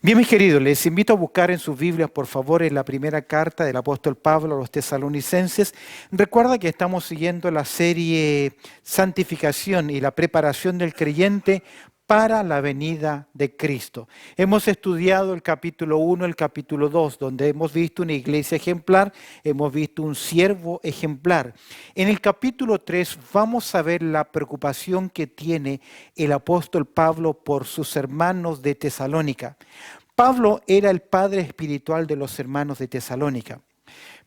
Bien, mis queridos, les invito a buscar en sus Biblias, por favor, en la primera carta del apóstol Pablo a los tesalonicenses. Recuerda que estamos siguiendo la serie Santificación y la preparación del creyente para la venida de Cristo. Hemos estudiado el capítulo 1, el capítulo 2, donde hemos visto una iglesia ejemplar, hemos visto un siervo ejemplar. En el capítulo 3 vamos a ver la preocupación que tiene el apóstol Pablo por sus hermanos de Tesalónica. Pablo era el padre espiritual de los hermanos de Tesalónica,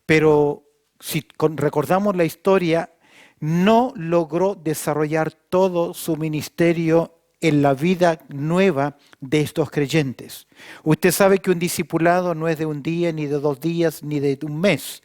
pero si recordamos la historia, no logró desarrollar todo su ministerio en la vida nueva de estos creyentes. Usted sabe que un discipulado no es de un día, ni de 2 días, ni de un mes.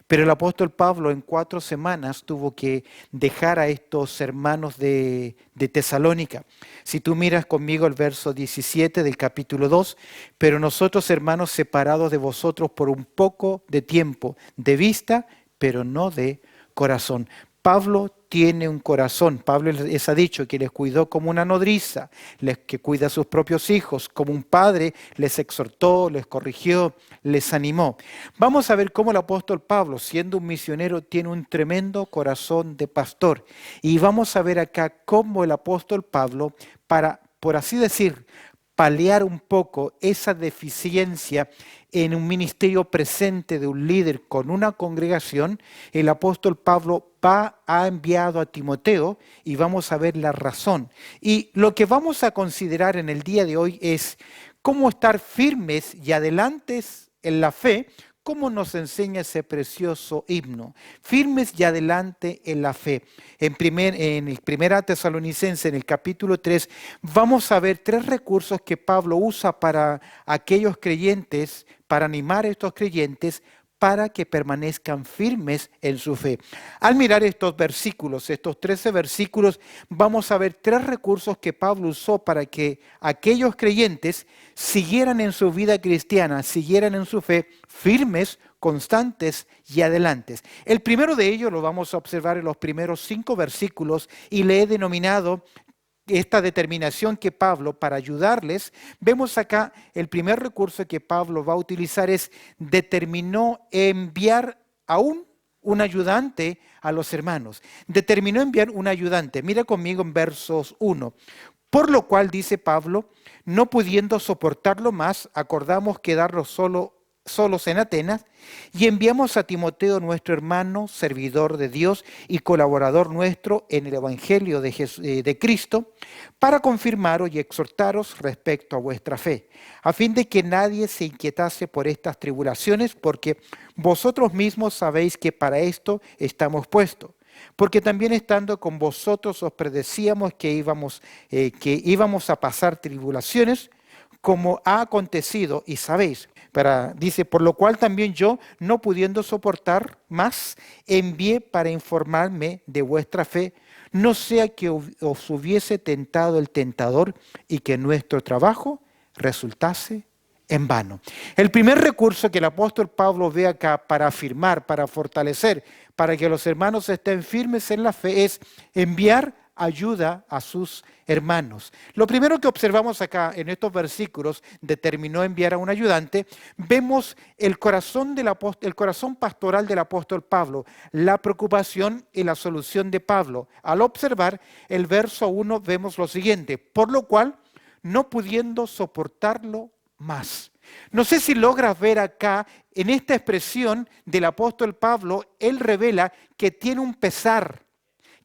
Pero el apóstol Pablo en 4 semanas tuvo que dejar a estos hermanos de Tesalónica. Si tú miras conmigo el verso 17 del capítulo 2, pero nosotros hermanos separados de vosotros por un poco de tiempo, de vista, pero no de corazón. Pablo tiene un corazón. Pablo les ha dicho que les cuidó como una nodriza, que cuida a sus propios hijos, como un padre les exhortó, les corrigió, les animó. Vamos a ver cómo el apóstol Pablo, siendo un misionero, tiene un tremendo corazón de pastor. Y vamos a ver acá cómo el apóstol Pablo, para, por así decir, paliar un poco esa deficiencia en un ministerio presente de un líder con una congregación, el apóstol Pablo ha enviado a Timoteo y vamos a ver la razón. Y lo que vamos a considerar en el día de hoy es cómo estar firmes y adelantes en la fe, como nos enseña ese precioso himno. Firmes y adelante en la fe. En el primera Tesalonicense, en el capítulo 3, vamos a ver 3 recursos que Pablo usa para aquellos creyentes, para animar a estos creyentes, para que permanezcan firmes en su fe. Al mirar estos versículos, estos 13 versículos, vamos a ver 3 recursos que Pablo usó para que aquellos creyentes siguieran en su vida cristiana, siguieran en su fe firmes, constantes y adelantes. El primero de ellos lo vamos a observar en los primeros 5 versículos y le he denominado esta determinación que Pablo, para ayudarles, vemos acá el primer recurso que Pablo va a utilizar es determinó enviar aún un ayudante a los hermanos. Determinó enviar un ayudante. Mira conmigo en versos 1. Por lo cual, dice Pablo, no pudiendo soportarlo más, acordamos quedarnos solos en Atenas y enviamos a Timoteo, nuestro hermano, servidor de Dios y colaborador nuestro en el Evangelio de Cristo, para confirmaros y exhortaros respecto a vuestra fe, a fin de que nadie se inquietase por estas tribulaciones, porque vosotros mismos sabéis que para esto estamos puestos. Porque también estando con vosotros os predecíamos que íbamos a pasar tribulaciones, como ha acontecido y sabéis. Dice, por lo cual también yo, no pudiendo soportar más, envié para informarme de vuestra fe, no sea que os hubiese tentado el tentador y que nuestro trabajo resultase en vano. El primer recurso que el apóstol Pablo ve acá para afirmar, para fortalecer, para que los hermanos estén firmes en la fe es enviar ayuda a sus hermanos. Lo primero que observamos acá en estos versículos, determinó enviar a un ayudante, vemos el corazón pastoral del apóstol Pablo, la preocupación y la solución de Pablo. Al observar el verso 1 vemos lo siguiente, por lo cual, no pudiendo soportarlo más. No sé si logras ver acá, en esta expresión del apóstol Pablo, él revela que tiene un pesar,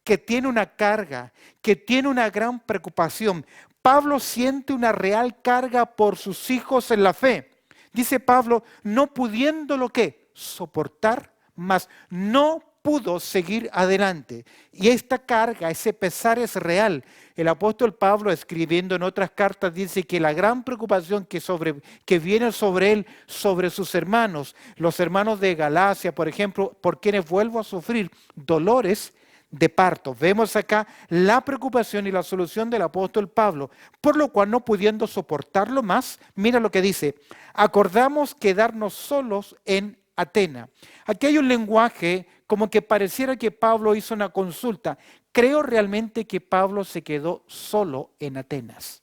que tiene una carga, que tiene una gran preocupación. Pablo siente una real carga por sus hijos en la fe. Dice Pablo, no pudiendo lo que soportar más, no pudo seguir adelante. Y esta carga, ese pesar es real. El apóstol Pablo, escribiendo en otras cartas, dice que la gran preocupación que viene sobre él, sobre sus hermanos, los hermanos de Galacia, por ejemplo, por quienes vuelvo a sufrir dolores de parto. Vemos acá la preocupación y la solución del apóstol Pablo, por lo cual no pudiendo soportarlo más, mira lo que dice, acordamos quedarnos solos en Atenas. Aquí hay un lenguaje como que pareciera que Pablo hizo una consulta. Creo realmente que Pablo se quedó solo en Atenas.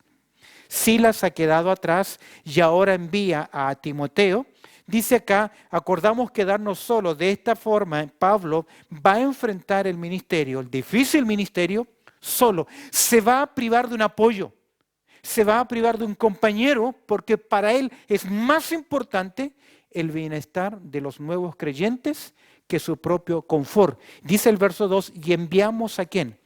Silas ha quedado atrás y ahora envía a Timoteo. Dice acá, acordamos quedarnos solos. De esta forma, Pablo va a enfrentar el ministerio, el difícil ministerio, solo. Se va a privar de un apoyo, se va a privar de un compañero, porque para él es más importante el bienestar de los nuevos creyentes que su propio confort. Dice el verso 2, y enviamos ¿a quién?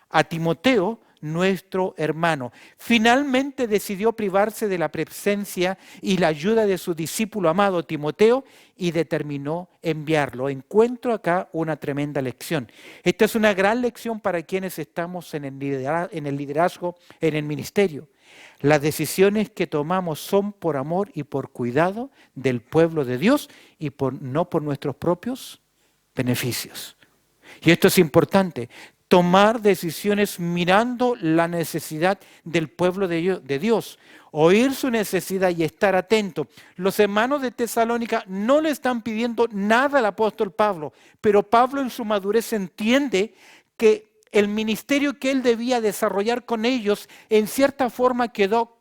A Timoteo, nuestro hermano. Finalmente decidió privarse de la presencia y la ayuda de su discípulo amado Timoteo y determinó enviarlo. Encuentro acá una tremenda lección. Esta es una gran lección para quienes estamos en el liderazgo, en el ministerio. Las decisiones que tomamos son por amor y por cuidado del pueblo de Dios y no por nuestros propios beneficios. Y esto es importante. Tomar decisiones mirando la necesidad del pueblo de Dios, oír su necesidad y estar atento. Los hermanos de Tesalónica no le están pidiendo nada al apóstol Pablo, pero Pablo en su madurez entiende que el ministerio que él debía desarrollar con ellos en cierta forma quedó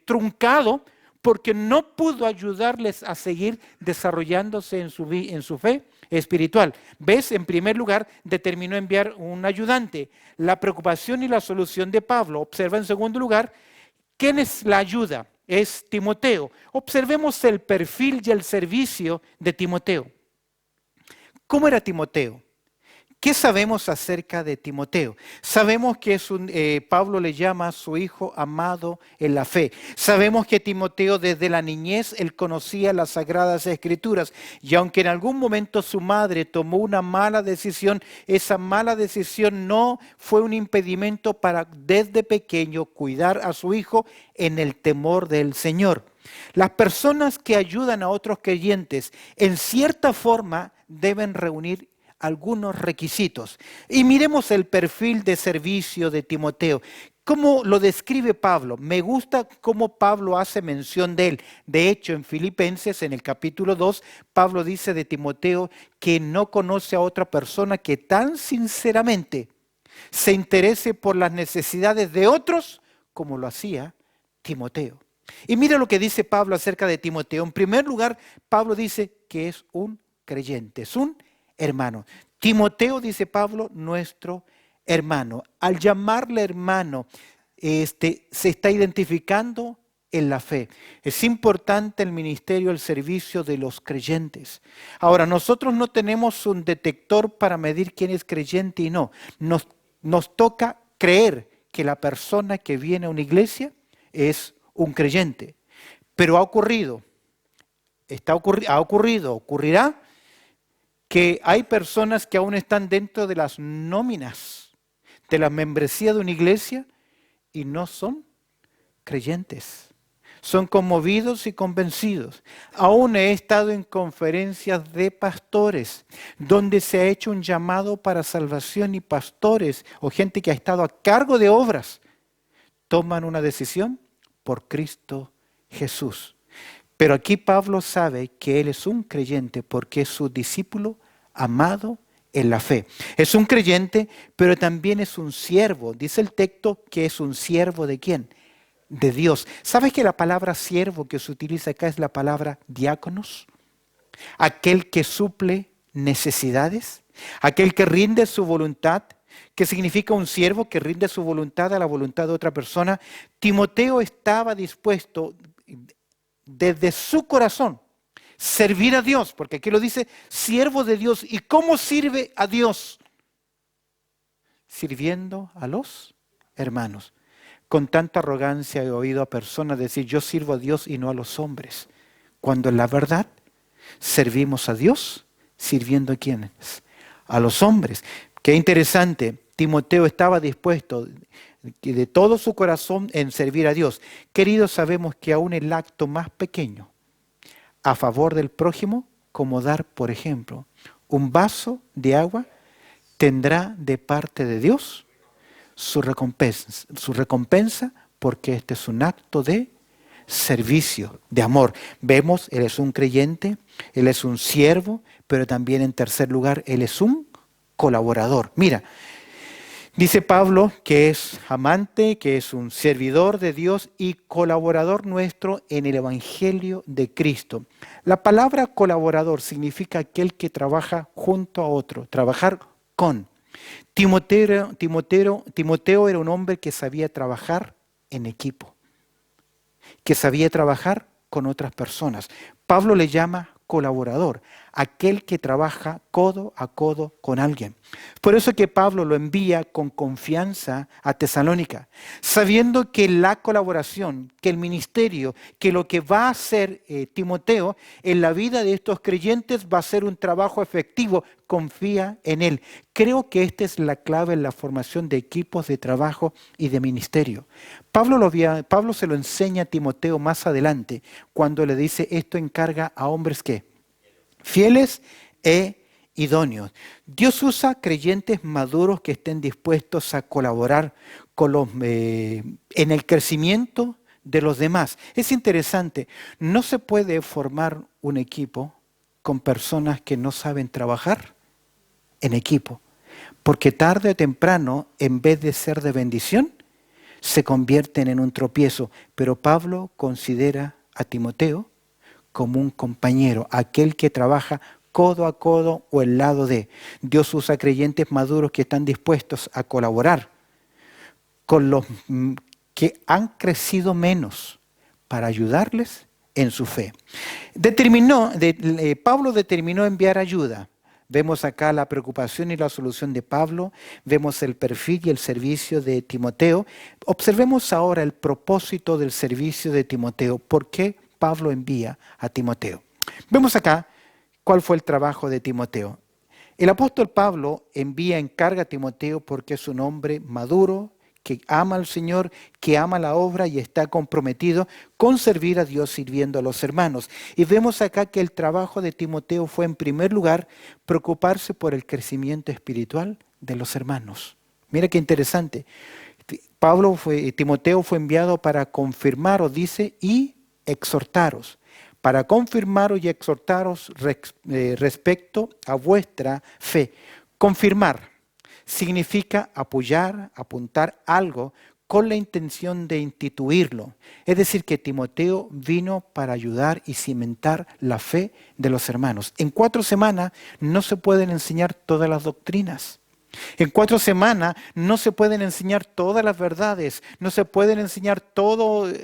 truncado porque no pudo ayudarles a seguir desarrollándose en su fe espiritual. ¿Ves? En primer lugar, determinó enviar un ayudante. La preocupación y la solución de Pablo. Observa en segundo lugar, ¿quién es la ayuda? Es Timoteo. Observemos el perfil y el servicio de Timoteo. ¿Cómo era Timoteo? ¿Qué sabemos acerca de Timoteo? Sabemos que Pablo le llama a su hijo amado en la fe. Sabemos que Timoteo desde la niñez él conocía las Sagradas Escrituras y aunque en algún momento su madre tomó una mala decisión, esa mala decisión no fue un impedimento para desde pequeño cuidar a su hijo en el temor del Señor. Las personas que ayudan a otros creyentes en cierta forma deben reunir algunos requisitos. Y miremos el perfil de servicio de Timoteo. ¿Cómo lo describe Pablo? Me gusta cómo Pablo hace mención de él. De hecho, en Filipenses, en el capítulo 2, Pablo dice de Timoteo que no conoce a otra persona que tan sinceramente se interese por las necesidades de otros como lo hacía Timoteo. Y mira lo que dice Pablo acerca de Timoteo. En primer lugar, Pablo dice que es un creyente, es un hermano. Timoteo, dice Pablo, nuestro hermano. Al llamarle hermano, se está identificando en la fe. Es importante el ministerio, el servicio de los creyentes. Ahora, nosotros no tenemos un detector para medir quién es creyente y no. Nos toca creer que la persona que viene a una iglesia es un creyente. Pero ocurrirá que hay personas que aún están dentro de las nóminas de la membresía de una iglesia y no son creyentes. Son conmovidos y convencidos. Aún he estado en conferencias de pastores donde se ha hecho un llamado para salvación y pastores o gente que ha estado a cargo de obras toman una decisión por Cristo Jesús. Pero aquí Pablo sabe que él es un creyente porque es su discípulo amado en la fe. Es un creyente, pero también es un siervo. Dice el texto que es un siervo ¿de quién? De Dios. ¿Sabes que la palabra siervo que se utiliza acá es la palabra diáconos? Aquel que suple necesidades, aquel que rinde su voluntad. ¿Qué significa un siervo que rinde su voluntad a la voluntad de otra persona? Timoteo estaba dispuesto desde su corazón servir a Dios, porque aquí lo dice siervo de Dios. ¿Y cómo sirve a Dios? Sirviendo a los hermanos. Con tanta arrogancia he oído a personas decir yo sirvo a Dios y no a los hombres, cuando en la verdad servimos a Dios sirviendo a ¿quiénes? A los hombres. Qué interesante, Timoteo estaba dispuesto de todo su corazón en servir a Dios. Queridos, sabemos que aún el acto más pequeño a favor del prójimo, como dar, por ejemplo, un vaso de agua, tendrá de parte de Dios su recompensa, porque este es un acto de servicio, de amor. Vemos, él es un creyente, él es un siervo, pero también en tercer lugar, él es un colaborador. Mira, Dice Pablo que es amante, que es un servidor de Dios y colaborador nuestro en el Evangelio de Cristo. La palabra colaborador significa aquel que trabaja junto a otro, trabajar con. Timoteo era un hombre que sabía trabajar en equipo, que sabía trabajar con otras personas. Pablo le llama colaborador, aquel que trabaja codo a codo con alguien. Por eso que Pablo lo envía con confianza a Tesalónica, sabiendo que la colaboración, que el ministerio, que lo que va a hacer Timoteo en la vida de estos creyentes va a ser un trabajo efectivo, confía en él. Creo que esta es la clave en la formación de equipos de trabajo y de ministerio. Pablo se lo enseña a Timoteo más adelante cuando le dice esto encarga a hombres que fieles e idóneos. Dios usa creyentes maduros que estén dispuestos a colaborar con en el crecimiento de los demás. Es interesante, no se puede formar un equipo con personas que no saben trabajar en equipo, porque tarde o temprano, en vez de ser de bendición, se convierten en un tropiezo. Pero Pablo considera a Timoteo como un compañero, aquel que trabaja codo a codo o al lado de. Dios usa creyentes maduros que están dispuestos a colaborar con los que han crecido menos para ayudarles en su fe. Pablo determinó enviar ayuda. Vemos acá la preocupación y la solución de Pablo, vemos el perfil y el servicio de Timoteo. Observemos ahora el propósito del servicio de Timoteo. ¿Por qué Pablo envía a Timoteo? Vemos acá cuál fue el trabajo de Timoteo. El apóstol Pablo encarga a Timoteo porque es un hombre maduro, que ama al Señor, que ama la obra y está comprometido con servir a Dios sirviendo a los hermanos. Y vemos acá que el trabajo de Timoteo fue en primer lugar preocuparse por el crecimiento espiritual de los hermanos. Mira qué interesante. Timoteo fue enviado para confirmaros, dice, y exhortaros. Para confirmaros y exhortaros respecto a vuestra fe. Confirmar significa apoyar, apuntar algo con la intención de instituirlo. Es decir, que Timoteo vino para ayudar y cimentar la fe de los hermanos. En 4 semanas no se pueden enseñar todas las doctrinas. En 4 semanas no se pueden enseñar todas las verdades, no se pueden enseñar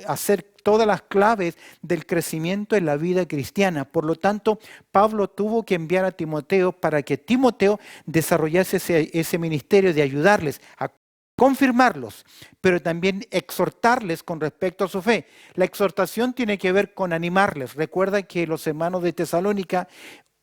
hacer todas las claves del crecimiento en la vida cristiana. Por lo tanto, Pablo tuvo que enviar a Timoteo para que Timoteo desarrollase ese ministerio de ayudarles a confirmarlos, pero también exhortarles con respecto a su fe. La exhortación tiene que ver con animarles. Recuerda que los hermanos de Tesalónica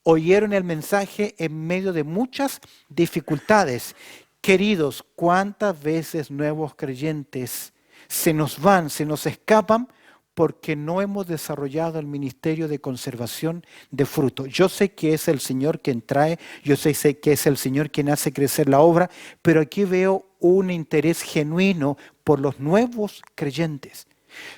oyeron el mensaje en medio de muchas dificultades. Queridos, ¿cuántas veces nuevos creyentes se nos van, se nos escapan porque no hemos desarrollado el ministerio de conservación de fruto? Yo sé que es el Señor quien trae, yo sé que es el Señor quien hace crecer la obra, pero aquí veo un interés genuino por los nuevos creyentes.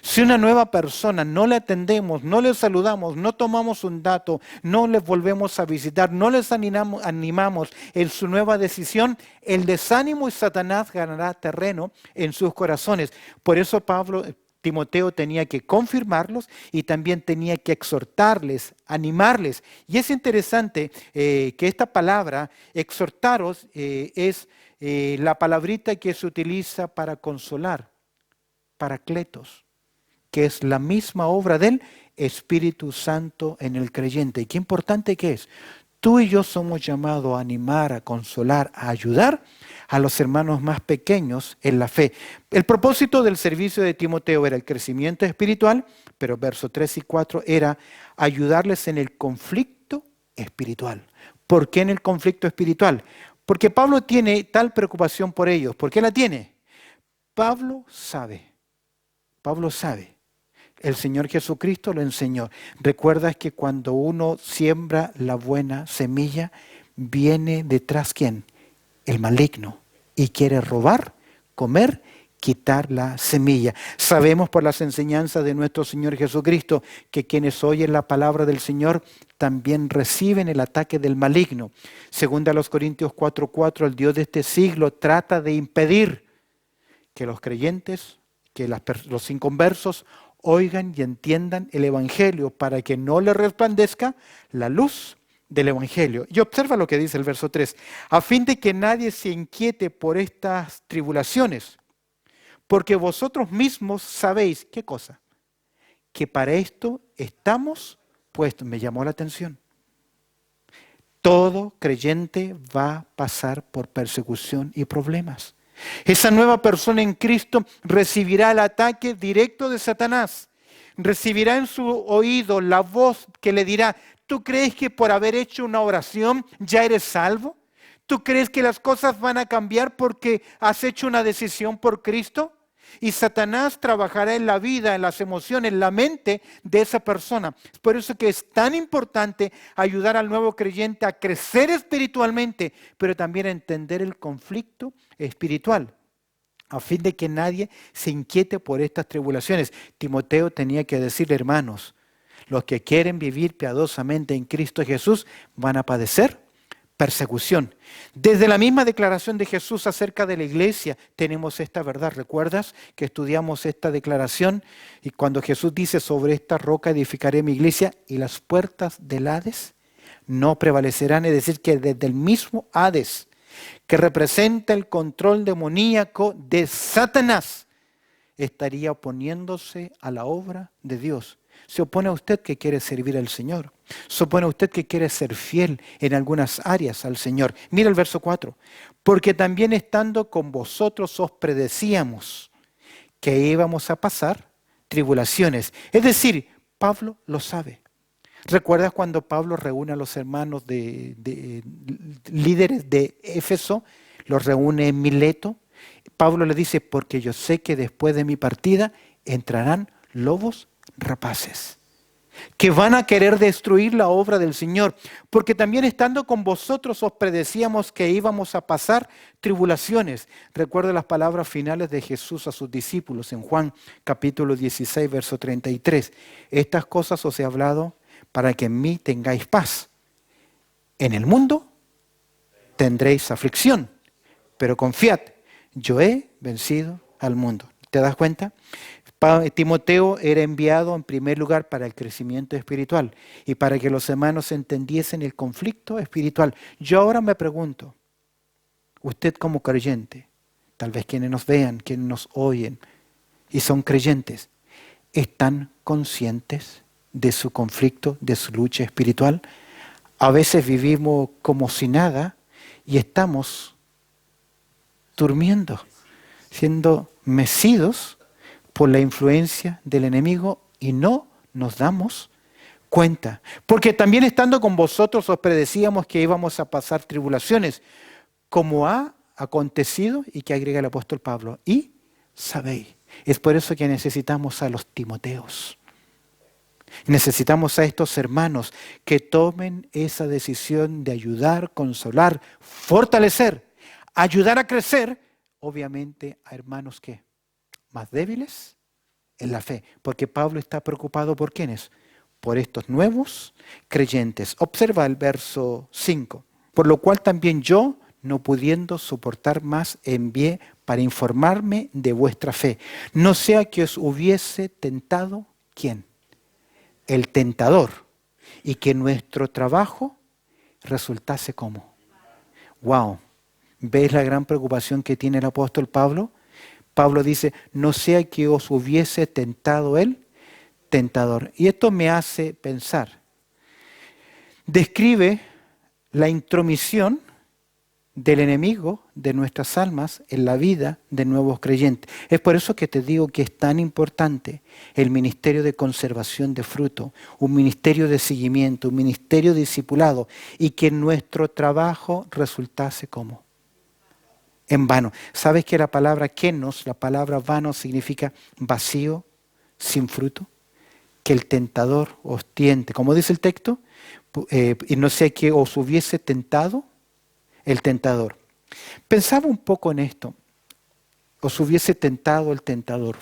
Si una nueva persona no le atendemos, no le saludamos, no tomamos un dato, no les volvemos a visitar, no les animamos en su nueva decisión, el desánimo y Satanás ganará terreno en sus corazones. Por eso Timoteo tenía que confirmarlos y también tenía que exhortarles, animarles. Y es interesante que esta palabra, exhortaros, es la palabrita que se utiliza para consolar, paracletos, que es la misma obra del Espíritu Santo en el creyente. Y qué importante que es. Tú y yo somos llamados a animar, a consolar, a ayudar a los hermanos más pequeños en la fe. El propósito del servicio de Timoteo era el crecimiento espiritual, pero versos 3 y 4 era ayudarles en el conflicto espiritual. ¿Por qué en el conflicto espiritual? Porque Pablo tiene tal preocupación por ellos. ¿Por qué la tiene? Pablo sabe. El Señor Jesucristo lo enseñó. ¿Recuerdas que cuando uno siembra la buena semilla, viene detrás quién? El maligno. Y quiere robar, comer, quitar la semilla. Sabemos por las enseñanzas de nuestro Señor Jesucristo que quienes oyen la palabra del Señor también reciben el ataque del maligno. Según a los Corintios 4:4, el Dios de este siglo trata de impedir que los creyentes, que los inconversos oigan y entiendan el Evangelio para que no les resplandezca la luz del Evangelio. Y observa lo que dice el verso 3. A fin de que nadie se inquiete por estas tribulaciones, porque vosotros mismos sabéis, ¿qué cosa? Que para esto estamos puestos. Me llamó la atención. Todo creyente va a pasar por persecución y problemas. Esa nueva persona en Cristo recibirá el ataque directo de Satanás. Recibirá en su oído la voz que le dirá: ¿tú crees que por haber hecho una oración ya eres salvo? ¿Tú crees que las cosas van a cambiar porque has hecho una decisión por Cristo? Y Satanás trabajará en la vida, en las emociones, en la mente de esa persona. Es por eso que es tan importante ayudar al nuevo creyente a crecer espiritualmente, pero también a entender el conflicto espiritual, a fin de que nadie se inquiete por estas tribulaciones. Timoteo tenía que decirle: hermanos, los que quieren vivir piadosamente en Cristo Jesús van a padecer persecución. Desde la misma declaración de Jesús acerca de la iglesia tenemos esta verdad. ¿Recuerdas que estudiamos esta declaración? Y cuando Jesús dice: sobre esta roca edificaré mi iglesia y las puertas del Hades no prevalecerán. Es decir, que desde el mismo Hades, que representa el control demoníaco de Satanás, estaría oponiéndose a la obra de Dios. Se opone a usted que quiere servir al Señor. Se opone a usted que quiere ser fiel en algunas áreas al Señor. Mira el verso 4. Porque también estando con vosotros os predecíamos que íbamos a pasar tribulaciones. Es decir, Pablo lo sabe. ¿Recuerdas cuando Pablo reúne a los hermanos de líderes de Éfeso? Los reúne en Mileto. Pablo le dice: porque yo sé que después de mi partida entrarán lobos rapaces, que van a querer destruir la obra del Señor. Porque también estando con vosotros os predecíamos que íbamos a pasar tribulaciones. Recuerda las palabras finales de Jesús a sus discípulos en Juan capítulo 16, verso 33. Estas cosas os he hablado para que en mí tengáis paz. En el mundo tendréis aflicción, pero confiad, yo he vencido al mundo. ¿Te das cuenta? Timoteo era enviado en primer lugar para el crecimiento espiritual y para que los hermanos entendiesen el conflicto espiritual. Yo ahora me pregunto, usted como creyente, tal vez quienes nos vean, quienes nos oyen y son creyentes, ¿están conscientes de su conflicto, de su lucha espiritual? A veces vivimos como si nada y estamos durmiendo, siendo mecidos por la influencia del enemigo y no nos damos cuenta. Porque también estando con vosotros os predecíamos que íbamos a pasar tribulaciones, como ha acontecido, y que agrega el apóstol Pablo, y sabéis. Es por eso que necesitamos a los Timoteos. Necesitamos a estos hermanos que tomen esa decisión de ayudar, consolar, fortalecer, ayudar a crecer, obviamente a hermanos que más débiles en la fe, porque Pablo está preocupado por ¿quiénes? Por estos nuevos creyentes. Observa el verso 5. Por lo cual también yo, no pudiendo soportar más, envié para informarme de vuestra fe. No sea que os hubiese tentado, ¿quién? El tentador. Y que nuestro trabajo resultase como. Wow. ¿Ves la gran preocupación que tiene el apóstol Pablo? Pablo dice: no sea que os hubiese tentado el tentador. Y esto me hace pensar. Describe la intromisión del enemigo de nuestras almas en la vida de nuevos creyentes. Es por eso que te digo que es tan importante el ministerio de conservación de fruto, un ministerio de seguimiento, un ministerio de discipulado, y que nuestro trabajo resultase como en vano. ¿Sabes que la palabra kenos, la palabra vano, significa vacío, sin fruto? Que el tentador os tiente. Como dice el texto, y no sea que os hubiese tentado el tentador. Pensaba un poco en esto. os hubiese tentado el tentador.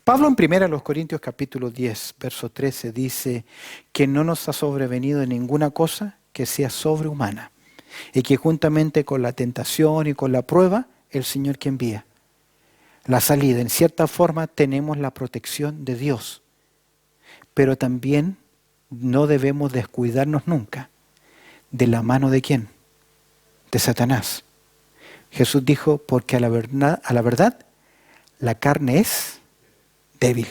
Pablo en 1 Corintios capítulo 10, verso 13 dice que no nos ha sobrevenido ninguna cosa que sea sobrehumana y que juntamente con la tentación y con la prueba, el Señor que envía la salida. En cierta forma tenemos la protección de Dios, pero también no debemos descuidarnos nunca de la mano de ¿quién? De Satanás. Jesús dijo, porque a la verdad, la carne es débil.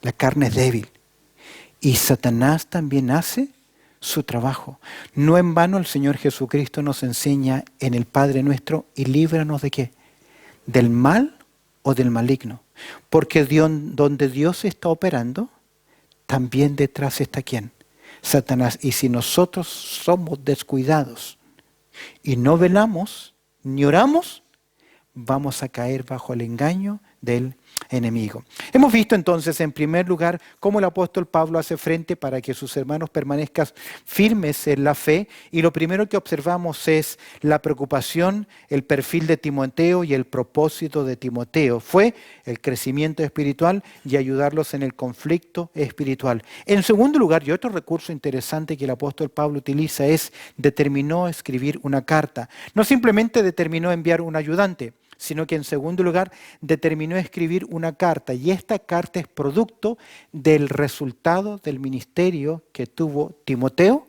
La carne es débil. Y Satanás también hace su trabajo. No en vano el Señor Jesucristo nos enseña en el Padre nuestro, y líbranos ¿de qué? Del mal o del maligno. Porque donde Dios está operando, también detrás está ¿quién? Satanás. Y si nosotros somos descuidados y no velamos, ni oramos, vamos a caer bajo el engaño del enemigo. Hemos visto entonces en primer lugar cómo el apóstol Pablo hace frente para que sus hermanos permanezcan firmes en la fe, y lo primero que observamos es la preocupación, el perfil de Timoteo y el propósito de Timoteo. Fue el crecimiento espiritual y ayudarlos en el conflicto espiritual. En segundo lugar, y otro recurso interesante que el apóstol Pablo utiliza es determinó escribir una carta. No simplemente determinó enviar un ayudante, sino que en segundo lugar determinó escribir una carta, y esta carta es producto del resultado del ministerio que tuvo Timoteo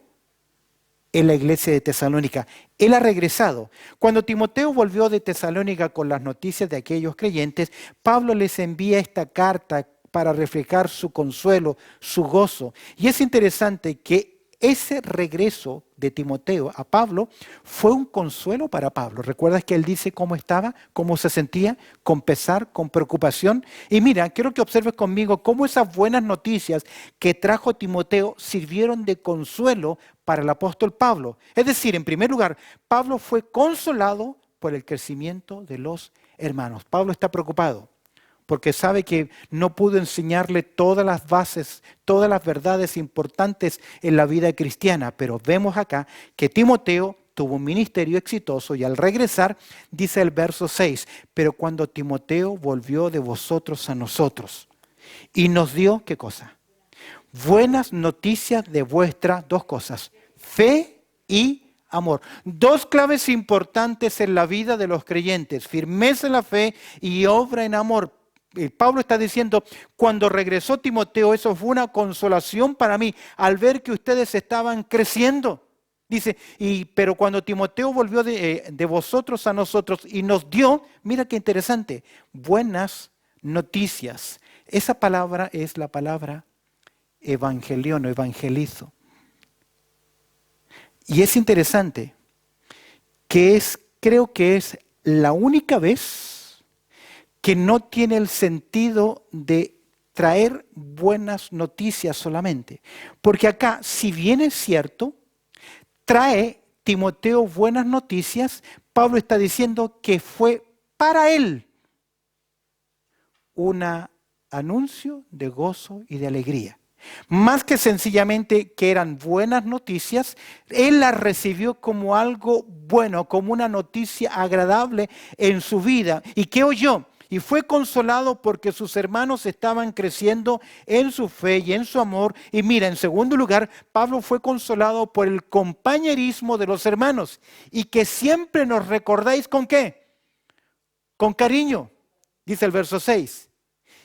en la iglesia de Tesalónica. Él ha regresado. Cuando Timoteo volvió de Tesalónica con las noticias de aquellos creyentes, Pablo les envía esta carta para reflejar su consuelo, su gozo. Y es interesante que ese regreso de Timoteo a Pablo fue un consuelo para Pablo. ¿Recuerdas que él dice cómo estaba, cómo se sentía? Con pesar, con preocupación. Y mira, quiero que observes conmigo cómo esas buenas noticias que trajo Timoteo sirvieron de consuelo para el apóstol Pablo. Es decir, en primer lugar, Pablo fue consolado por el crecimiento de los hermanos. Pablo está preocupado porque sabe que no pudo enseñarle todas las bases, todas las verdades importantes en la vida cristiana. Pero vemos acá que Timoteo tuvo un ministerio exitoso, y al regresar, dice el verso 6, pero cuando Timoteo volvió de vosotros a nosotros y nos dio, ¿qué cosa? Buenas noticias de vuestra, dos cosas, fe y amor. Dos claves importantes en la vida de los creyentes: firmeza en la fe y obra en amor. Pablo está diciendo, cuando regresó Timoteo, eso fue una consolación para mí al ver que ustedes estaban creciendo. Dice, pero cuando Timoteo volvió de vosotros a nosotros y nos dio, mira qué interesante, buenas noticias. Esa palabra es la palabra evangelión o evangelizo. Y es interesante que creo que es la única vez que no tiene el sentido de traer buenas noticias solamente. Porque acá, si bien es cierto, trae Timoteo buenas noticias, Pablo está diciendo que fue para él un anuncio de gozo y de alegría. Más que sencillamente que eran buenas noticias, él las recibió como algo bueno, como una noticia agradable en su vida. ¿Y qué oyó? Y fue consolado porque sus hermanos estaban creciendo en su fe y en su amor. Y mira, en segundo lugar, Pablo fue consolado por el compañerismo de los hermanos. Y que siempre nos recordáis ¿con qué? Con cariño, dice el verso 6.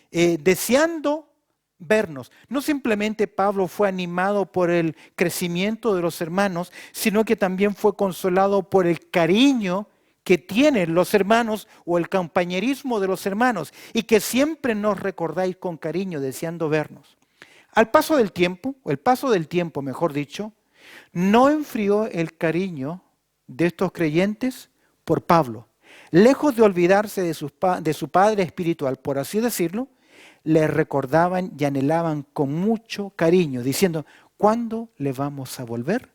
Deseando vernos. No simplemente Pablo fue animado por el crecimiento de los hermanos, sino que también fue consolado por el cariño que tienen los hermanos o el compañerismo de los hermanos, y que siempre nos recordáis con cariño, deseando vernos. Al paso del tiempo, o el paso del tiempo, mejor dicho, no enfrió el cariño de estos creyentes por Pablo. Lejos de olvidarse de su padre espiritual, por así decirlo, le recordaban y anhelaban con mucho cariño, diciendo, ¿cuándo le vamos a volver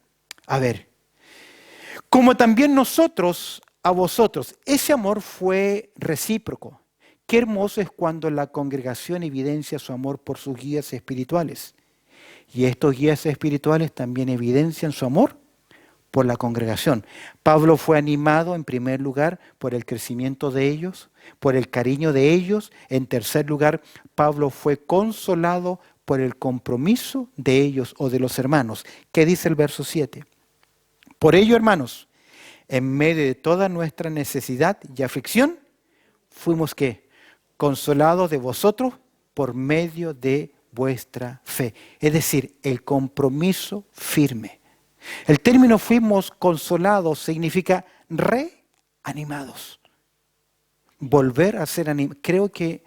a ver? Como también nosotros a vosotros. Ese amor fue recíproco. Qué hermoso es cuando la congregación evidencia su amor por sus guías espirituales. Y estos guías espirituales también evidencian su amor por la congregación. Pablo fue animado en primer lugar por el crecimiento de ellos, por el cariño de ellos. En tercer lugar, Pablo fue consolado por el compromiso de ellos o de los hermanos. ¿Qué dice el verso 7? Por ello, hermanos, en medio de toda nuestra necesidad y aflicción, fuimos ¿qué? Consolados de vosotros por medio de vuestra fe. Es decir, el compromiso firme. El término fuimos consolados significa reanimados. Volver a ser animados. Creo que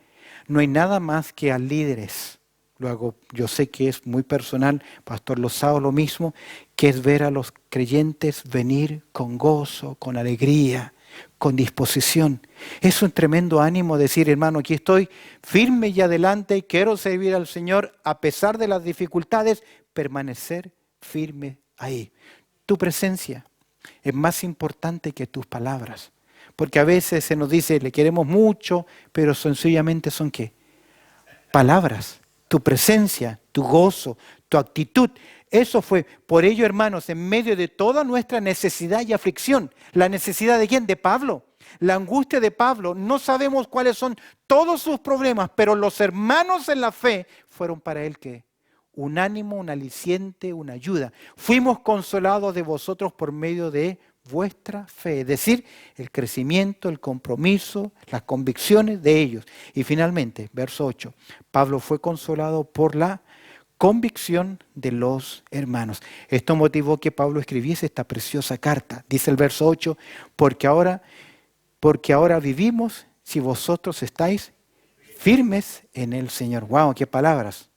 no hay nada más que a líderes. Luego, yo sé que es muy personal, Pastor Lozado lo mismo, que es ver a los creyentes venir con gozo, con alegría, con disposición. Es un tremendo ánimo decir, hermano, aquí estoy firme y adelante, quiero servir al Señor a pesar de las dificultades, permanecer firme ahí. Tu presencia es más importante que tus palabras, porque a veces se nos dice, le queremos mucho, pero sencillamente son ¿qué? Palabras. Tu presencia, tu gozo, tu actitud. Eso fue, por ello, hermanos, en medio de toda nuestra necesidad y aflicción. ¿La necesidad de quién? De Pablo. La angustia de Pablo. No sabemos cuáles son todos sus problemas, pero los hermanos en la fe fueron para él ¿qué? Un ánimo, un aliciente, una ayuda. Fuimos consolados de vosotros por medio de vuestra fe, es decir, el crecimiento, el compromiso, las convicciones de ellos. Y finalmente, verso 8, Pablo fue consolado por la convicción de los hermanos. Esto motivó que Pablo escribiese esta preciosa carta. Dice el verso 8, porque ahora vivimos si vosotros estáis firmes en el Señor. ¡Wow! ¡Qué palabras!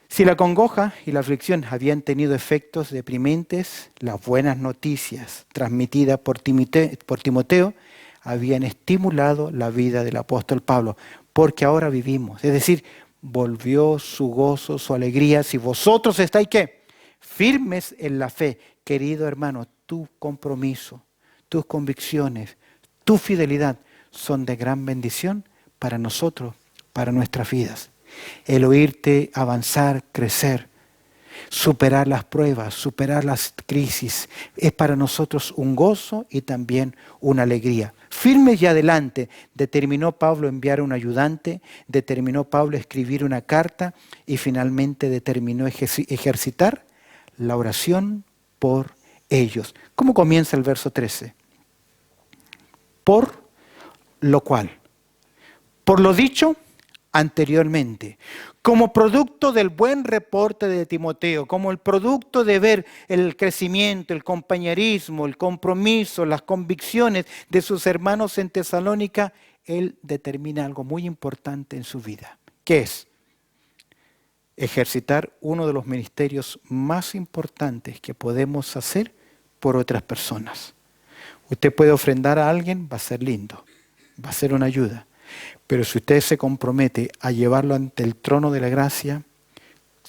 Si la congoja y la aflicción habían tenido efectos deprimentes, las buenas noticias transmitidas por Timoteo habían estimulado la vida del apóstol Pablo, porque ahora vivimos. Es decir, volvió su gozo, su alegría. Si vosotros estáis ¿qué? Firmes en la fe, querido hermano, tu compromiso, tus convicciones, tu fidelidad son de gran bendición para nosotros, para nuestras vidas. El oírte avanzar, crecer, superar las pruebas, superar las crisis, es para nosotros un gozo y también una alegría. Firmes y adelante, determinó Pablo enviar un ayudante, determinó Pablo escribir una carta y finalmente determinó ejercitar la oración por ellos. ¿Cómo comienza el verso 13? Por lo cual, por lo dicho anteriormente, como producto del buen reporte de Timoteo, como el producto de ver el crecimiento, el compañerismo, el compromiso, las convicciones de sus hermanos en Tesalónica, él determina algo muy importante en su vida. ¿Qué es? Ejercitar uno de los ministerios más importantes que podemos hacer por otras personas. Usted puede ofrendar a alguien, va a ser lindo, va a ser una ayuda. Pero si usted se compromete a llevarlo ante el trono de la gracia,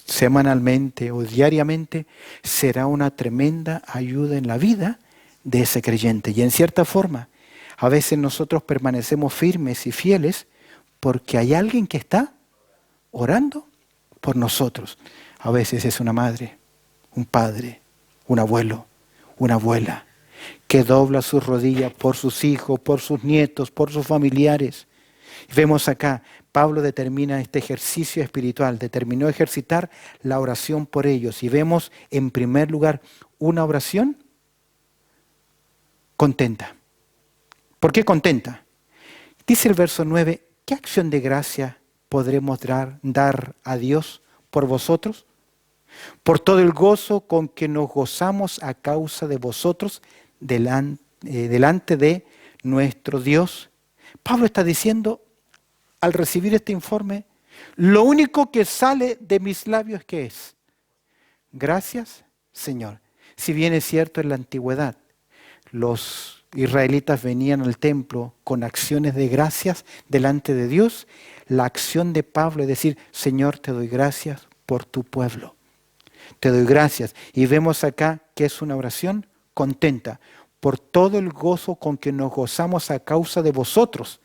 semanalmente o diariamente, será una tremenda ayuda en la vida de ese creyente. Y en cierta forma, a veces nosotros permanecemos firmes y fieles porque hay alguien que está orando por nosotros. A veces es una madre, un padre, un abuelo, una abuela, que dobla sus rodillas por sus hijos, por sus nietos, por sus familiares. Vemos acá, Pablo determina este ejercicio espiritual, determinó ejercitar la oración por ellos. Y vemos en primer lugar una oración contenta. ¿Por qué contenta? Dice el verso 9, ¿qué acción de gracia podremos dar a Dios por vosotros? Por todo el gozo con que nos gozamos a causa de vosotros delante de nuestro Dios. Pablo está diciendo, al recibir este informe, lo único que sale de mis labios, ¿qué es? Gracias, Señor. Si bien es cierto, en la antigüedad, los israelitas venían al templo con acciones de gracias delante de Dios, la acción de Pablo es decir, Señor, te doy gracias por tu pueblo. Te doy gracias. Y vemos acá que es una oración contenta por todo el gozo con que nos gozamos a causa de vosotros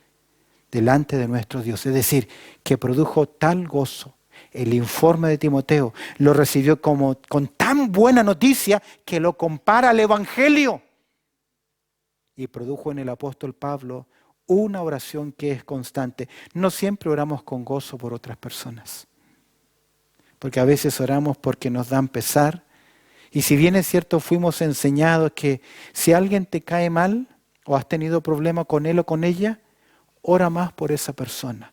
delante de nuestro Dios. Es decir, que produjo tal gozo, el informe de Timoteo, lo recibió como con tan buena noticia que lo compara al Evangelio. Y produjo en el apóstol Pablo una oración que es constante. No siempre oramos con gozo por otras personas, porque a veces oramos porque nos dan pesar. Y si bien es cierto, fuimos enseñados que si alguien te cae mal o has tenido problema con él o con ella, ora más por esa persona.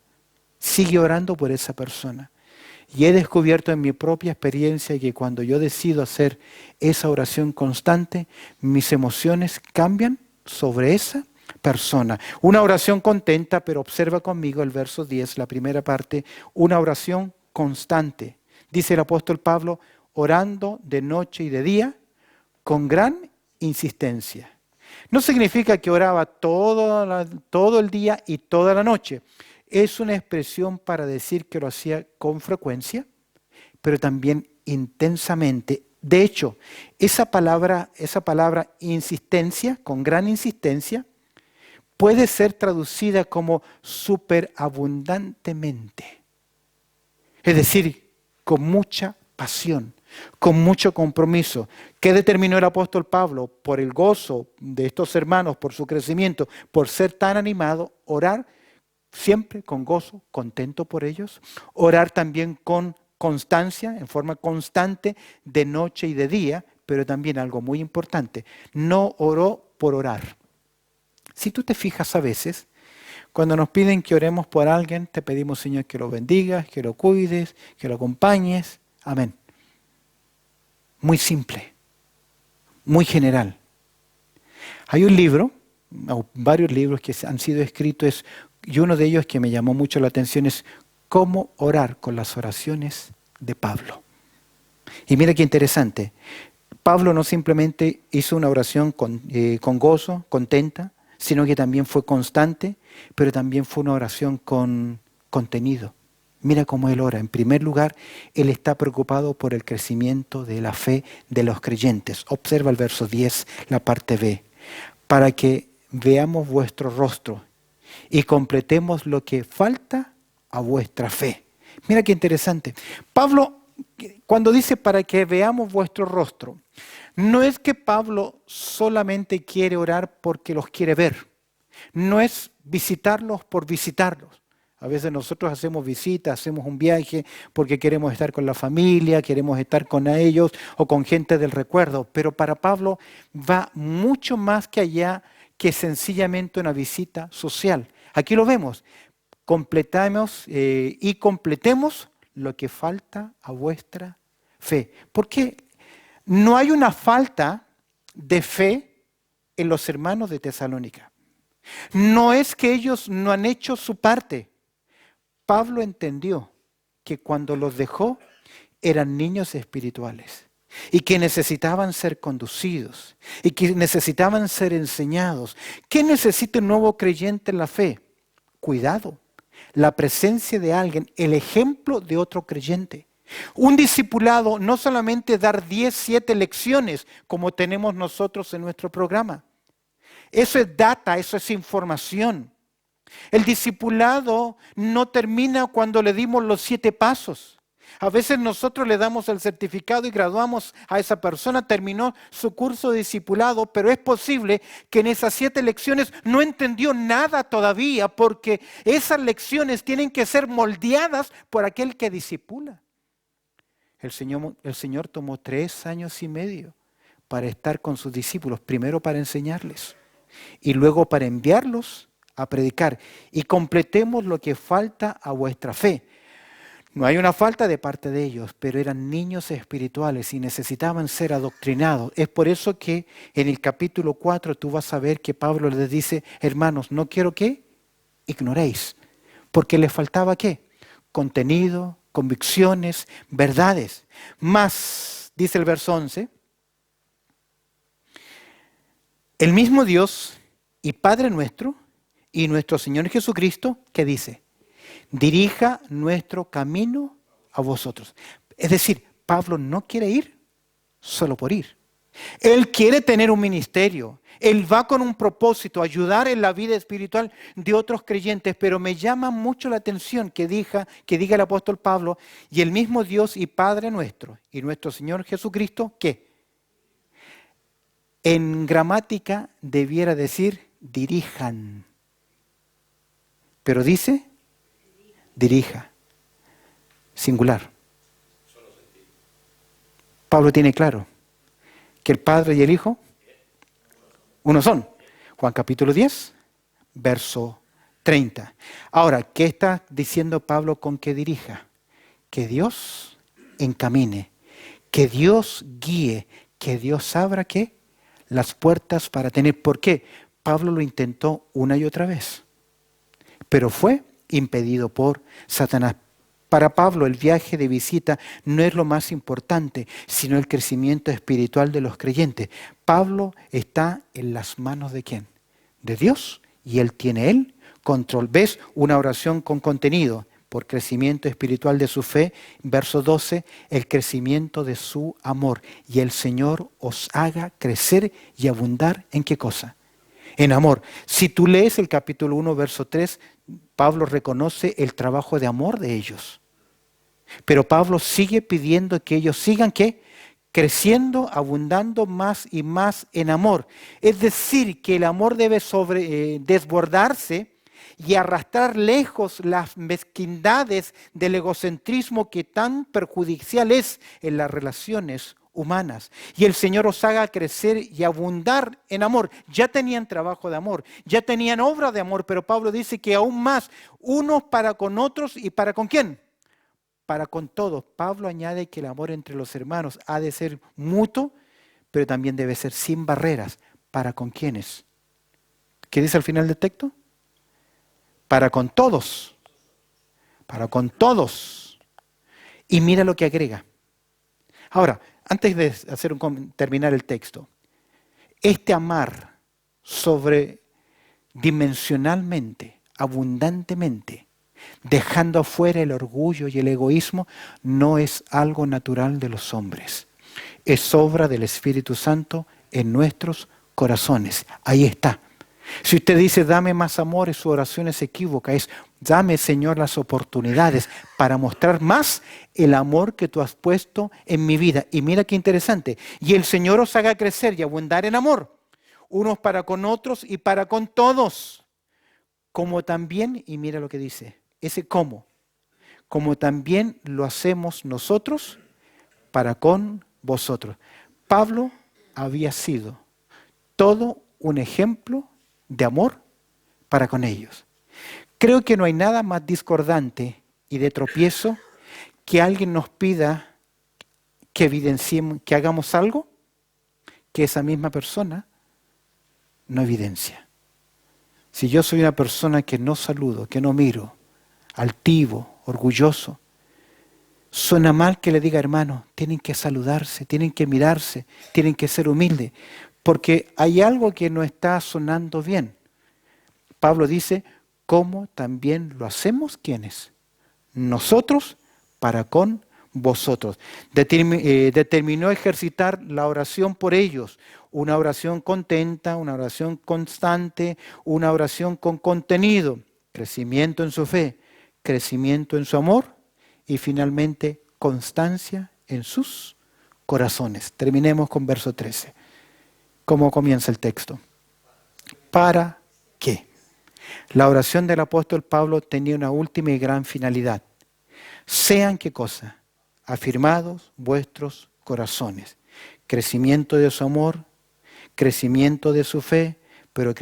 Sigue orando por esa persona. Y he descubierto en mi propia experiencia que cuando yo decido hacer esa oración constante, mis emociones cambian sobre esa persona. Una oración contenta, pero observa conmigo el verso 10, la primera parte, una oración constante. Dice el apóstol Pablo, orando de noche y de día con gran insistencia. No significa que oraba todo el día y toda la noche. Es una expresión para decir que lo hacía con frecuencia, pero también intensamente. De hecho, esa palabra insistencia, con gran insistencia, puede ser traducida como superabundantemente. Es decir, con mucha pasión, con mucho compromiso. ¿Qué determinó el apóstol Pablo? Por el gozo de estos hermanos, por su crecimiento, por ser tan animado, orar siempre con gozo, contento por ellos. Orar también con constancia, en forma constante, de noche y de día, pero también algo muy importante, no oró por orar. Si tú te fijas a veces, cuando nos piden que oremos por alguien, te pedimos, Señor, que lo bendigas, que lo cuides, que lo acompañes. Amén. Muy simple, muy general. Hay un libro, o varios libros que han sido escritos, y uno de ellos que me llamó mucho la atención es Cómo orar con las oraciones de Pablo. Y mira qué interesante. Pablo no simplemente hizo una oración con gozo, contenta, sino que también fue constante, pero también fue una oración con contenido. Mira cómo él ora. En primer lugar, él está preocupado por el crecimiento de la fe de los creyentes. Observa el verso 10, la parte B. Para que veamos vuestro rostro y completemos lo que falta a vuestra fe. Mira qué interesante. Pablo, cuando dice para que veamos vuestro rostro, no es que Pablo solamente quiere orar porque los quiere ver. No es visitarlos por visitarlos. A veces nosotros hacemos visitas, hacemos un viaje porque queremos estar con la familia, queremos estar con ellos o con gente del recuerdo. Pero para Pablo va mucho más que allá que sencillamente una visita social. Aquí lo vemos. Completamos y completemos lo que falta a vuestra fe. ¿Por qué? No hay una falta de fe en los hermanos de Tesalónica. No es que ellos no han hecho su parte. Pablo entendió que cuando los dejó eran niños espirituales y que necesitaban ser conducidos y que necesitaban ser enseñados. ¿Qué necesita un nuevo creyente en la fe? Cuidado, la presencia de alguien, el ejemplo de otro creyente. Un discipulado no solamente dar 10, 7 lecciones como tenemos nosotros en nuestro programa. Eso es data, eso es información. El discipulado no termina cuando le dimos los 7 pasos. A veces nosotros le damos el certificado y graduamos a esa persona, terminó su curso de discipulado, pero es posible que en esas 7 lecciones no entendió nada todavía, porque esas lecciones tienen que ser moldeadas por aquel que discipula. El Señor tomó 3 años y medio para estar con sus discípulos, primero para enseñarles y luego para enviarlos a predicar. Y completemos lo que falta a vuestra fe. No hay una falta de parte de ellos, pero eran niños espirituales y necesitaban ser adoctrinados. Es por eso que en el capítulo 4 tú vas a ver que Pablo les dice, hermanos, no quiero que ignoréis, porque les faltaba ¿qué? Contenido, convicciones, verdades. Más, dice el verso 11, el mismo Dios y Padre nuestro y nuestro Señor Jesucristo, ¿qué dice? Dirija nuestro camino a vosotros. Es decir, Pablo no quiere ir solo por ir. Él quiere tener un ministerio. Él va con un propósito, ayudar en la vida espiritual de otros creyentes, pero me llama mucho la atención que diga el apóstol Pablo, y el mismo Dios y Padre nuestro, y nuestro Señor Jesucristo, que en gramática debiera decir dirijan, pero dice dirija, singular. Pablo tiene claro que el Padre y el Hijo uno son. Juan capítulo 10, verso 30. Ahora, ¿qué está diciendo Pablo con que dirija? Que Dios encamine, que Dios guíe, que Dios abra ¿qué? Las puertas para tener. ¿Por qué? Pablo lo intentó una y otra vez, pero fue impedido por Satanás. Para Pablo el viaje de visita no es lo más importante, sino el crecimiento espiritual de los creyentes. Pablo está en las manos ¿de quién? De Dios, y él tiene control. ¿Ves? Una oración con contenido por crecimiento espiritual de su fe. Verso 12, el crecimiento de su amor. Y el Señor os haga crecer y abundar ¿en qué cosa? En amor. Si tú lees el capítulo 1, verso 3, Pablo reconoce el trabajo de amor de ellos. Pero Pablo sigue pidiendo que ellos sigan ¿qué? Creciendo, abundando más y más en amor. Es decir, que el amor debe desbordarse y arrastrar lejos las mezquindades del egocentrismo que tan perjudicial es en las relaciones humanas. Y el Señor os haga crecer y abundar en amor. Ya tenían trabajo de amor, ya tenían obra de amor, pero Pablo dice que aún más, unos para con otros y para con ¿quién? Para con todos. Pablo añade que el amor entre los hermanos ha de ser mutuo, pero también debe ser sin barreras. ¿Para con quiénes? ¿Qué dice al final del texto? Para con todos. Para con todos. Y mira lo que agrega. Ahora, antes de terminar el texto, este amar sobredimensionalmente, abundantemente, dejando afuera el orgullo y el egoísmo, no es algo natural de los hombres. Es obra del Espíritu Santo en nuestros corazones. Ahí está. Si usted dice, dame más amor, su oración es equívoca. Es, dame, Señor, las oportunidades para mostrar más el amor que tú has puesto en mi vida. Y mira qué interesante. Y el Señor os haga crecer y abundar en amor, unos para con otros y para con todos. Como también, y mira lo que dice, ese cómo, como también lo hacemos nosotros para con vosotros. Pablo había sido todo un ejemplo de amor para con ellos. Creo que no hay nada más discordante y de tropiezo que alguien nos pida que evidenciemos, que hagamos algo que esa misma persona no evidencia. Si yo soy una persona que no saludo, que no miro, altivo, orgulloso, suena mal que le diga, hermano, tienen que saludarse, tienen que mirarse, tienen que ser humildes, porque hay algo que no está sonando bien. Pablo dice, ¿cómo también lo hacemos? ¿Quiénes? Nosotros para con vosotros. Determinó ejercitar la oración por ellos, una oración contenta, una oración constante, una oración con contenido, crecimiento en su fe, crecimiento en su amor y finalmente constancia en sus corazones. Terminemos con verso 13. ¿Cómo comienza el texto? ¿Para qué? La oración del apóstol Pablo tenía una última y gran finalidad. Sean ¿qué cosa? Afirmados vuestros corazones. Crecimiento de su amor, crecimiento de su fe, pero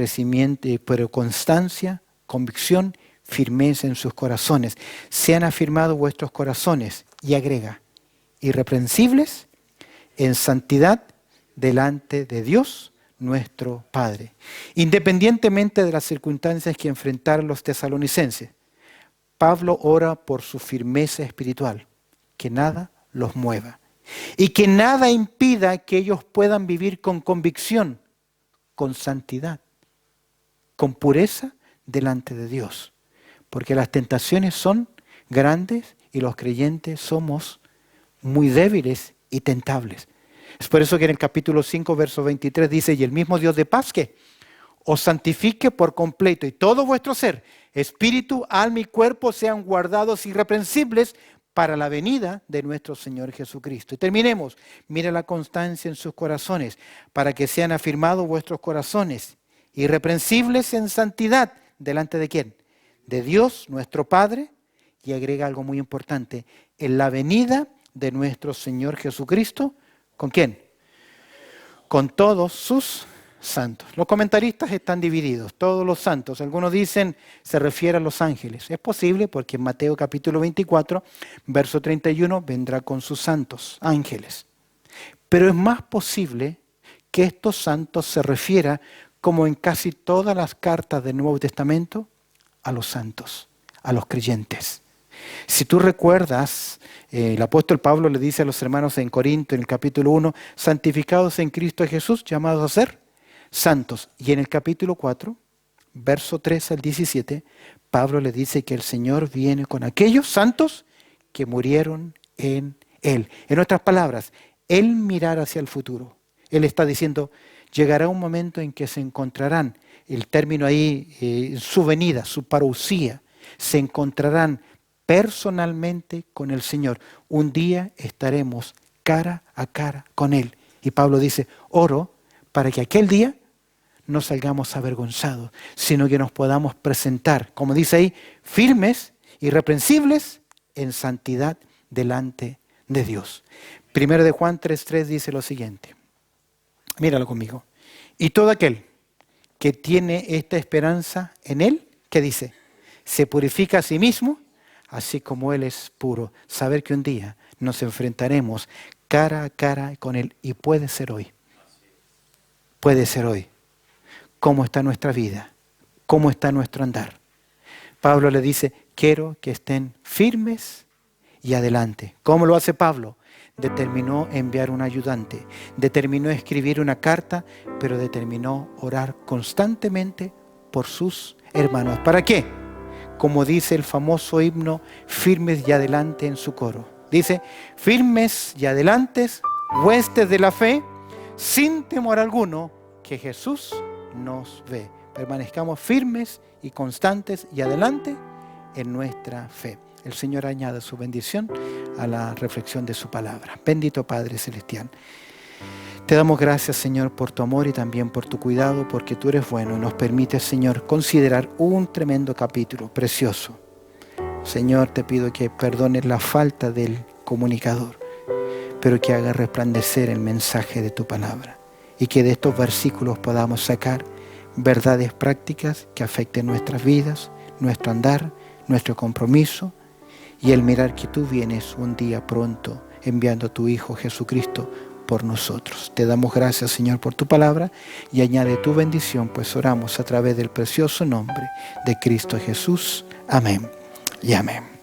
constancia, convicción, firmeza en sus corazones. Sean afirmados vuestros corazones. Y agrega, irreprensibles en santidad delante de Dios nuestro Padre. Independientemente de las circunstancias que enfrentaron los tesalonicenses, Pablo ora por su firmeza espiritual, que nada los mueva y que nada impida que ellos puedan vivir con convicción, con santidad, con pureza delante de Dios. Porque las tentaciones son grandes y los creyentes somos muy débiles y tentables. Es por eso que en el capítulo 5, verso 23 dice, y el mismo Dios de paz que os santifique por completo y todo vuestro ser, espíritu, alma y cuerpo sean guardados irreprensibles para la venida de nuestro Señor Jesucristo. Y terminemos. Mira la constancia en sus corazones, para que sean afirmados vuestros corazones, irreprensibles en santidad. ¿Delante de quién? De Dios, nuestro Padre. Y agrega algo muy importante, en la venida de nuestro Señor Jesucristo. ¿Con quién? Con todos sus santos. Los comentaristas están divididos, todos los santos. Algunos dicen, se refiere a los ángeles. Es posible porque en Mateo capítulo 24, verso 31, vendrá con sus santos, ángeles. Pero es más posible que estos santos se refiera, como en casi todas las cartas del Nuevo Testamento, a los santos, a los creyentes. Si tú recuerdas, el apóstol Pablo le dice a los hermanos en Corinto, en el capítulo 1, santificados en Cristo Jesús, llamados a ser santos. Y en el capítulo 4, verso 3 al 17, Pablo le dice que el Señor viene con aquellos santos que murieron en Él. En otras palabras, Él mirará hacia el futuro. Él está diciendo, llegará un momento en que se encontrarán, el término ahí, su venida, su parousia, se encontrarán personalmente con el Señor. Un día estaremos cara a cara con Él. Y Pablo dice, oro para que aquel día no salgamos avergonzados, sino que nos podamos presentar, como dice ahí, firmes, irreprensibles, en santidad delante de Dios. Primero de Juan 3:3 dice lo siguiente. Míralo conmigo. Y todo aquel que tiene esta esperanza en Él, ¿qué dice? Se purifica a sí mismo, así como Él es puro. Saber que un día nos enfrentaremos cara a cara con Él. Y puede ser hoy. Puede ser hoy. ¿Cómo está nuestra vida? ¿Cómo está nuestro andar? Pablo le dice, quiero que estén firmes y adelante. ¿Cómo lo hace Pablo? Determinó enviar un ayudante. Determinó escribir una carta, pero determinó orar constantemente por sus hermanos. ¿Para qué? Como dice el famoso himno, firmes y adelante en su coro. Dice, firmes y adelantes, huestes de la fe, sin temor alguno, que Jesús nos ve. Permanezcamos firmes y constantes y adelante en nuestra fe. El Señor añade su bendición a la reflexión de su palabra. Bendito Padre Celestial. Te damos gracias, Señor, por tu amor y también por tu cuidado, porque tú eres bueno y nos permites, Señor, considerar un tremendo capítulo precioso. Señor, te pido que perdones la falta del comunicador, pero que haga resplandecer el mensaje de tu palabra y que de estos versículos podamos sacar verdades prácticas que afecten nuestras vidas, nuestro andar, nuestro compromiso y el mirar que tú vienes un día pronto enviando a tu Hijo Jesucristo por nosotros. Te damos gracias, Señor, por tu palabra y añade tu bendición, pues oramos a través del precioso nombre de Cristo Jesús. Amén y amén.